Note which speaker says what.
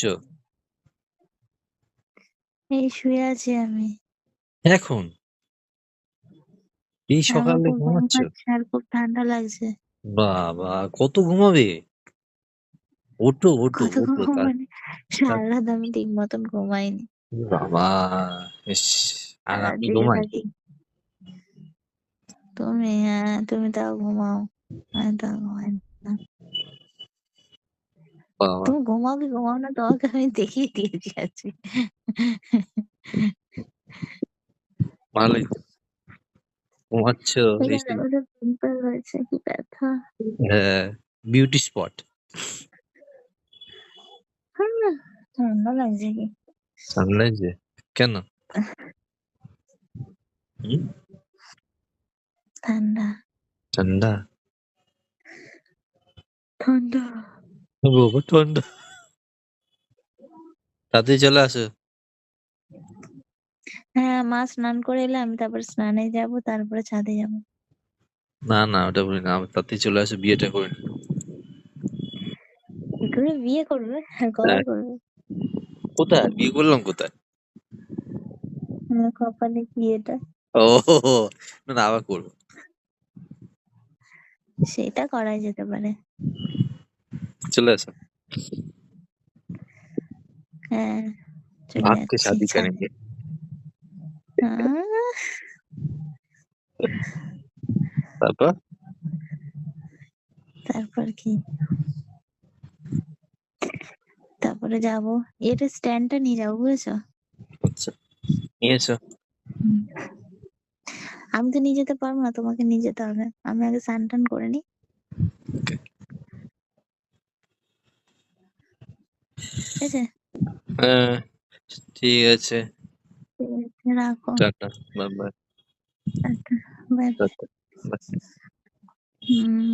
Speaker 1: করছো?
Speaker 2: এই শুয়ে আছি আমি।
Speaker 1: এখন? এই
Speaker 2: আমার
Speaker 1: সকালে
Speaker 2: খুব ঘুম
Speaker 1: ঘুমাচ্ছ?
Speaker 2: পাচ্ছে আর খুব ঠান্ডা লাগছে।
Speaker 1: বাবা! কত ঘুমাবে? ওঠো, ওঠো,
Speaker 2: কত
Speaker 1: ওঠো
Speaker 2: ঘুমাবো মানে সারা রাত আমি ঠিক মতন ঘুমাইনি।
Speaker 1: বাবা! ইস! আর
Speaker 2: সারারাত
Speaker 1: আমি
Speaker 2: জেগে
Speaker 1: ঘুমাই?
Speaker 2: থাকি। তুমি তাও ঘুমাও। আমি তো আর ঘুমাই না।
Speaker 1: বাবা!
Speaker 2: তুমি ঘুমাও কি ঘুমাও না তোমাকে আমি দেখিয়ে দিয়েছি আজকে।
Speaker 1: ভালোই তো। ঘুমাচ্ছ
Speaker 2: এখানে
Speaker 1: এসে
Speaker 2: একটা পিম্পল হয়েছে, কি ব্যথা।
Speaker 1: হ্যাঁ, বিউটি স্পট।
Speaker 2: ঠান্ডা ঠান্ডা লাগছে কি?
Speaker 1: সানরাইজে? কেন? হুম?
Speaker 2: ঠান্ডা
Speaker 1: ঠান্ডা?
Speaker 2: ঠান্ডা।
Speaker 1: বাবা ঠান্ডা। তাড়াতাড়ি চলে আসো।
Speaker 2: হ্যাঁ, মা স্নান করে এলে আমি তারপর স্নানে যাব, তারপরে ছাদে যাব।
Speaker 1: না, না ওটা বলি না। তাড়াতাড়ি চলে আসো বিয়েটা করে নিই।
Speaker 2: কি করে বিয়ে করবে? কবে
Speaker 1: হ্যাঁ,
Speaker 2: করবে?
Speaker 1: কোথায়? বিয়ে করলাম কোথায়?
Speaker 2: কপালে কি এটা?
Speaker 1: ওহো! না, না আবার করবো।
Speaker 2: সেটা করাই যেতে পারে।
Speaker 1: চলে আসো।
Speaker 2: হ্যাঁ, চলে
Speaker 1: भाग के
Speaker 2: যাচ্ছি
Speaker 1: शादी
Speaker 2: ছাদে।
Speaker 1: करेंगे।
Speaker 2: আহ,
Speaker 1: তারপর?
Speaker 2: তারপর কি? তারপরে যাব। এটা স্ট্যান্ডটা নিয়ে যাবো, বুঝেছো?
Speaker 1: আচ্ছা, নিয়ে এসো।
Speaker 2: হুম। আমি তো নিয়ে যেতে পারবো না, তোমাকে নিয়ে যেতে হবে। আমি আগে স্নান টান করে নিই।
Speaker 1: ওকে।
Speaker 2: ঠিক আছে?
Speaker 1: হ্যাঁ, ঠিক আছে।
Speaker 2: ঠিক আছে, রাখো।
Speaker 1: Tata. Bye bye.
Speaker 2: Tata, bye bye.
Speaker 1: Tata. Bye.
Speaker 2: হুম।